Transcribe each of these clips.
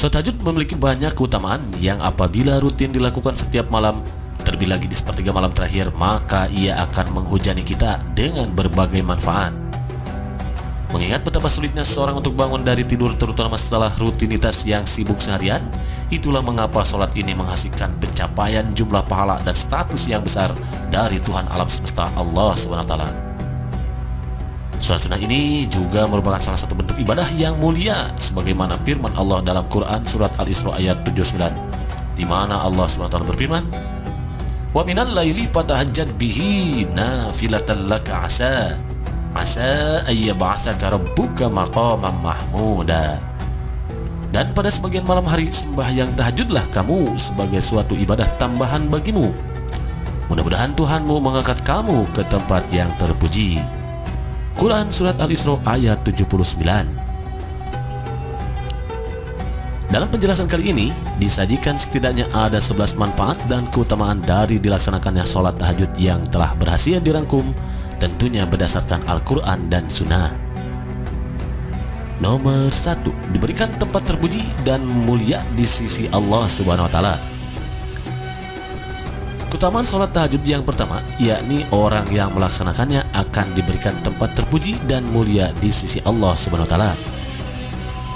Sholat tahajud memiliki banyak keutamaan yang apabila rutin dilakukan setiap malam, terlebih lagi di sepertiga malam terakhir, maka ia akan menghujani kita dengan berbagai manfaat. Mengingat betapa sulitnya seseorang untuk bangun dari tidur, terutama setelah rutinitas yang sibuk seharian, itulah mengapa sholat ini menghasilkan pencapaian jumlah pahala dan status yang besar dari Tuhan alam semesta Allah SWT. Sholat sunnah ini juga merupakan salah satu bentuk ibadah yang mulia, sebagaimana firman Allah dalam Quran surat Al-Isra ayat 79, di mana Allah SWT berfirman, "Wa minal laili fatahajjad bihi nafilatan laka asa ayyab'atsaka rabbuka maqaman mahmuda." Dan pada sebagian malam hari sembahyang tahajudlah kamu sebagai suatu ibadah tambahan bagimu. Mudah-mudahan Tuhanmu mengangkat kamu ke tempat yang terpuji. Quran surat Al-Isra ayat 79. Dalam penjelasan kali ini disajikan setidaknya ada 11 manfaat dan keutamaan dari dilaksanakannya sholat tahajud yang telah berhasil dirangkum tentunya berdasarkan Al-Quran dan Sunnah. Nomor 1, diberikan tempat terpuji dan mulia di sisi Allah Subhanahu wa Ta'ala. Keutamaan sholat tahajud yang pertama, yakni orang yang melaksanakannya akan diberikan tempat terpuji dan mulia di sisi Allah Subhanahu wa Ta'ala.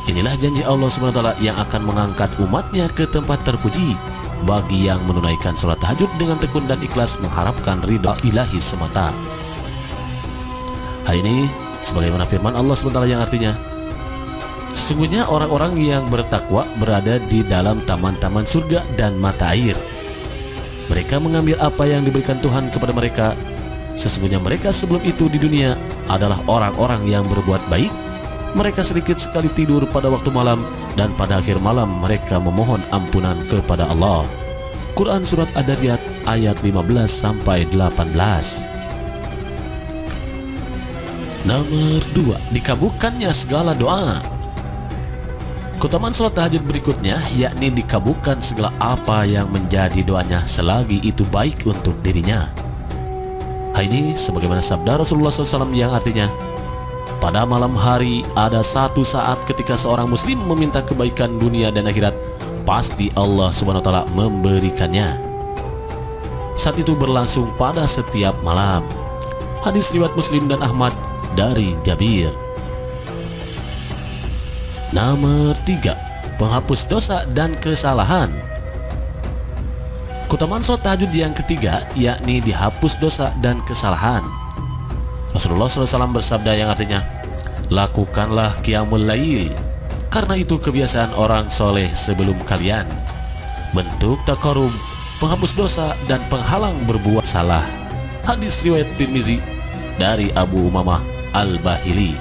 Inilah janji Allah Subhanahu wa Ta'ala yang akan mengangkat umatnya ke tempat terpuji bagi yang menunaikan sholat tahajud dengan tekun dan ikhlas mengharapkan ridha ilahi semata. Hal ini sebagaimana firman Allah SWT yang artinya, sesungguhnya orang-orang yang bertakwa berada di dalam taman-taman surga dan mata air. Mereka mengambil apa yang diberikan Tuhan kepada mereka. Sesungguhnya mereka sebelum itu di dunia adalah orang-orang yang berbuat baik. Mereka sedikit sekali tidur pada waktu malam, dan pada akhir malam mereka memohon ampunan kepada Allah. Quran surat Ad-Dariyat ayat 15-18. Nomor 2, dikabulkannya segala doa. Keutamaan sholat tahajud berikutnya yakni dikabulkan segala apa yang menjadi doanya selagi itu baik untuk dirinya. Hal ini sebagaimana sabda Rasulullah SAW yang artinya, pada malam hari ada satu saat ketika seorang muslim meminta kebaikan dunia dan akhirat, pasti Allah Subhanahu wa Ta'ala memberikannya. Saat itu berlangsung pada setiap malam. Hadis riwayat Muslim dan Ahmad dari Jabir. Nomor 3, penghapus dosa dan kesalahan. Keutamaan sholat tahajud yang ketiga yakni dihapus dosa dan kesalahan. Rasulullah SAW bersabda yang artinya, lakukanlah qiyamul lail, karena itu kebiasaan orang soleh sebelum kalian. Bentuk taqarrub, penghapus dosa dan penghalang berbuat salah. Hadis riwayat Tirmizi dari Abu Umamah Al-Bahili.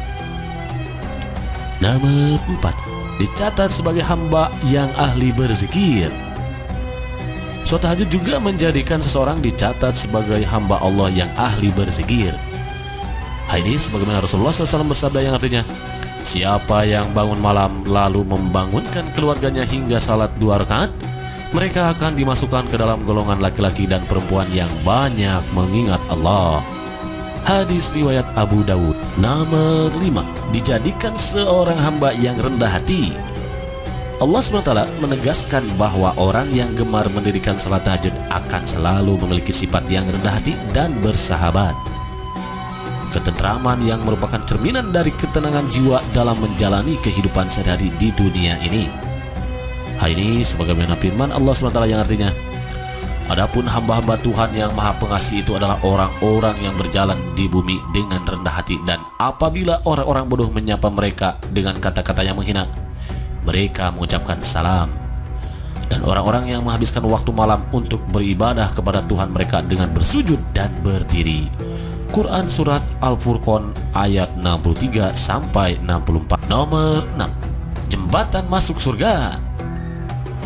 Nomor 4, dicatat sebagai hamba yang ahli berzikir. Sholat tahajud juga menjadikan seseorang dicatat sebagai hamba Allah yang ahli berzikir. Hal ini sebagaimana Rasulullah SAW bersabda yang artinya, siapa yang bangun malam lalu membangunkan keluarganya hingga salat 2 rakaat, mereka akan dimasukkan ke dalam golongan laki-laki dan perempuan yang banyak mengingat Allah. Hadis riwayat Abu Dawud. Nomor 5, dijadikan seorang hamba yang rendah hati. Allah SWT menegaskan bahwa orang yang gemar mendirikan salat tahajud akan selalu memiliki sifat yang rendah hati dan bersahabat. Ketentraman yang merupakan cerminan dari ketenangan jiwa dalam menjalani kehidupan sehari-hari di dunia ini. Hal ini sebagaimana firman Allah SWT yang artinya, adapun hamba-hamba Tuhan yang maha pengasih itu adalah orang-orang yang berjalan di bumi dengan rendah hati, dan apabila orang-orang bodoh menyapa mereka dengan kata-kata yang menghina, mereka mengucapkan salam. Dan orang-orang yang menghabiskan waktu malam untuk beribadah kepada Tuhan mereka dengan bersujud dan berdiri. Quran surat Al-Furqan ayat 63-64. Nomor 6, jembatan masuk surga.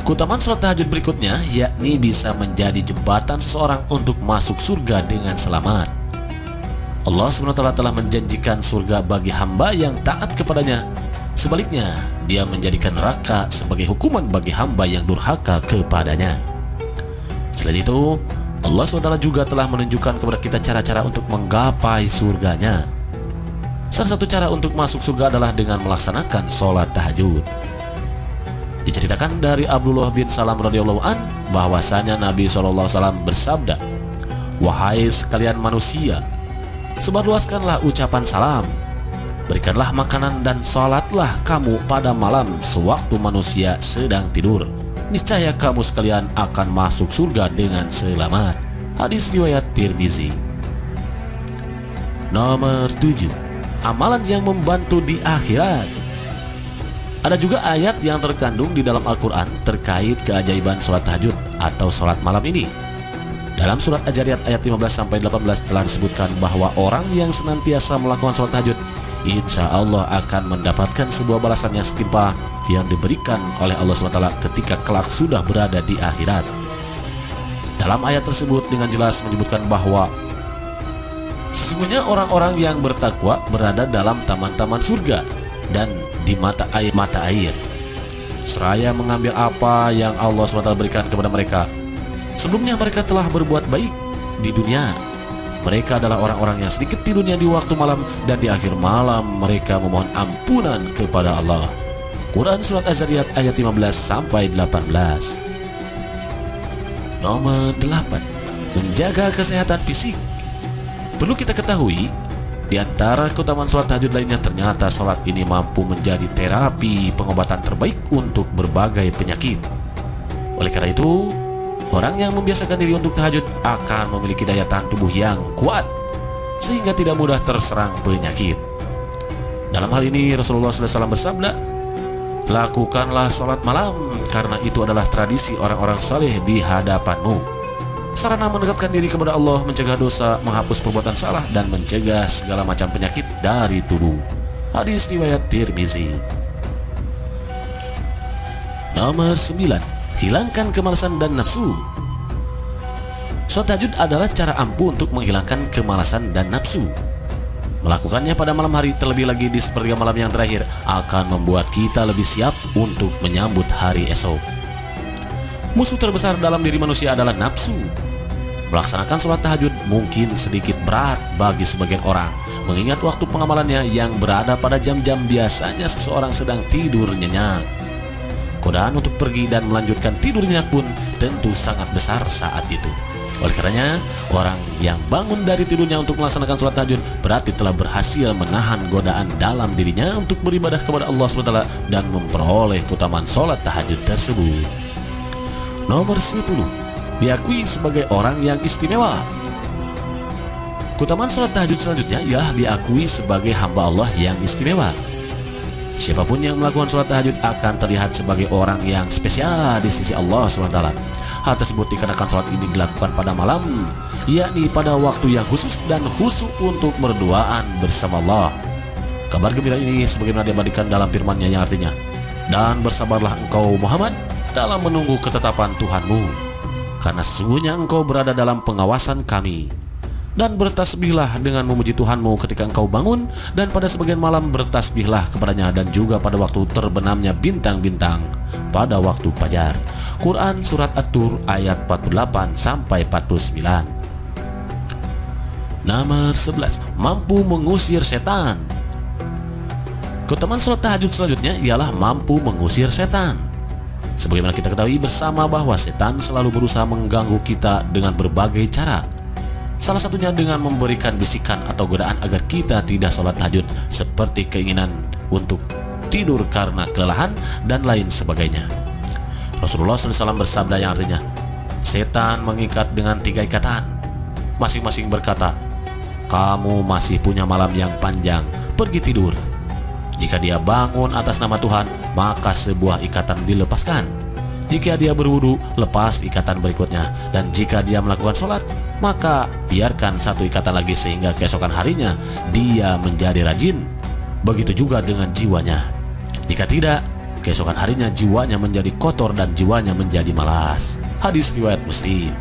Keutamaan sholat tahajud berikutnya yakni bisa menjadi jembatan seseorang untuk masuk surga dengan selamat. Allah SWT telah menjanjikan surga bagi hamba yang taat kepadanya. Sebaliknya, Dia menjadikan neraka sebagai hukuman bagi hamba yang durhaka kepadanya. Selain itu, Allah SWT juga telah menunjukkan kepada kita cara-cara untuk menggapai surganya. Salah satu cara untuk masuk surga adalah dengan melaksanakan sholat tahajud. Diceritakan dari Abdullah bin Salam radhiyallahu an bahwasanya Nabi SAW bersabda, "Wahai sekalian manusia, sebarluaskanlah ucapan salam, berikanlah makanan dan salatlah kamu pada malam sewaktu manusia sedang tidur. Niscaya kamu sekalian akan masuk surga dengan selamat." Hadis riwayat Tirmizi. Nomor 7. Amalan yang membantu di akhirat. Ada juga ayat yang terkandung di dalam Al-Quran terkait keajaiban sholat tahajud atau sholat malam ini. Dalam surat Az-Zariyat ayat 15-18 telah disebutkan bahwa orang yang senantiasa melakukan sholat tahajud, insya Allah akan mendapatkan sebuah balasan yang setimpal yang diberikan oleh Allah SWT ketika kelak sudah berada di akhirat. Dalam ayat tersebut dengan jelas menyebutkan bahwa sesungguhnya orang-orang yang bertakwa berada dalam taman-taman surga dan di mata air seraya mengambil apa yang Allah SWT berikan kepada mereka. Sebelumnya mereka telah berbuat baik di dunia. Mereka adalah orang-orang yang sedikit tidurnya di waktu malam, dan di akhir malam mereka memohon ampunan kepada Allah. Quran Surat Az-Zariyat ayat 15-18. Nomor 8. Menjaga kesehatan fisik. Perlu kita ketahui, di antara keutamaan sholat tahajud lainnya ternyata sholat ini mampu menjadi terapi pengobatan terbaik untuk berbagai penyakit. Oleh karena itu, orang yang membiasakan diri untuk tahajud akan memiliki daya tahan tubuh yang kuat sehingga tidak mudah terserang penyakit. Dalam hal ini Rasulullah SAW bersabda, "Lakukanlah sholat malam karena itu adalah tradisi orang-orang saleh di hadapanmu. Sarana mendekatkan diri kepada Allah, mencegah dosa, menghapus perbuatan salah, dan mencegah segala macam penyakit dari tubuh." Hadis riwayat Tirmizi. Nomor 9. Hilangkan kemalasan dan nafsu. Sholat tahajud adalah cara ampuh untuk menghilangkan kemalasan dan nafsu. Melakukannya pada malam hari, terlebih lagi di sepertiga malam yang terakhir, akan membuat kita lebih siap untuk menyambut hari esok. Musuh terbesar dalam diri manusia adalah nafsu. Melaksanakan sholat tahajud mungkin sedikit berat bagi sebagian orang, mengingat waktu pengamalannya yang berada pada jam-jam biasanya seseorang sedang tidur nyenyak. Godaan untuk pergi dan melanjutkan tidur nyenyak pun tentu sangat besar saat itu. Oleh karenanya, orang yang bangun dari tidurnya untuk melaksanakan sholat tahajud berarti telah berhasil menahan godaan dalam dirinya untuk beribadah kepada Allah SWT dan memperoleh keutamaan sholat tahajud tersebut. Nomor 10. Diakui sebagai orang yang istimewa. Keutamaan sholat tahajud selanjutnya ialah diakui sebagai hamba Allah yang istimewa. Siapapun yang melakukan sholat tahajud akan terlihat sebagai orang yang spesial di sisi Allah SWT. Hal tersebut dikarenakan sholat ini dilakukan pada malam, yakni pada waktu yang khusus dan khusyuk untuk berduaan bersama Allah. Kabar gembira ini sebagaimana diabadikan dalam firman-Nya yang artinya, "Dan bersabarlah engkau Muhammad dalam menunggu ketetapan Tuhanmu, karena sesungguhnya engkau berada dalam pengawasan kami. Dan bertasbihlah dengan memuji Tuhanmu ketika engkau bangun, dan pada sebagian malam bertasbihlah kepadanya, dan juga pada waktu terbenamnya bintang-bintang pada waktu fajar." Quran Surat At-Tur ayat 48-49. Nomor 11. Mampu mengusir setan. Keutamaan sholat tahajud selanjutnya ialah mampu mengusir setan. Sebagaimana kita ketahui bersama bahwa setan selalu berusaha mengganggu kita dengan berbagai cara. Salah satunya dengan memberikan bisikan atau godaan agar kita tidak sholat tahajud, seperti keinginan untuk tidur karena kelelahan dan lain sebagainya. Rasulullah SAW bersabda yang artinya, "Setan mengikat dengan 3 ikatan. Masing-masing berkata, 'Kamu masih punya malam yang panjang, pergi tidur.' Jika dia bangun atas nama Tuhan, maka sebuah ikatan dilepaskan. Jika dia berwudu, lepas ikatan berikutnya. Dan jika dia melakukan sholat, maka biarkan 1 ikatan lagi sehingga keesokan harinya dia menjadi rajin. Begitu juga dengan jiwanya. Jika tidak, keesokan harinya jiwanya menjadi kotor dan jiwanya menjadi malas." Hadis riwayat Muslim.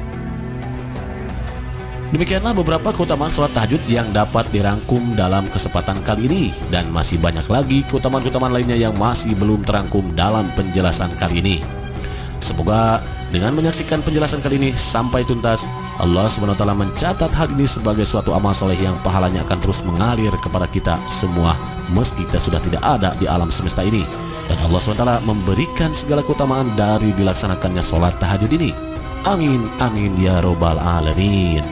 Demikianlah beberapa keutamaan sholat tahajud yang dapat dirangkum dalam kesempatan kali ini, dan masih banyak lagi keutamaan-keutamaan lainnya yang masih belum terangkum dalam penjelasan kali ini. Semoga Dengan menyaksikan penjelasan kali ini sampai tuntas, Allah SWT mencatat hal ini sebagai suatu amal soleh yang pahalanya akan terus mengalir kepada kita semua meski kita sudah tidak ada di alam semesta ini. Dan Allah SWT memberikan segala keutamaan dari dilaksanakannya sholat tahajud ini. Amin, amin ya robbal alamin.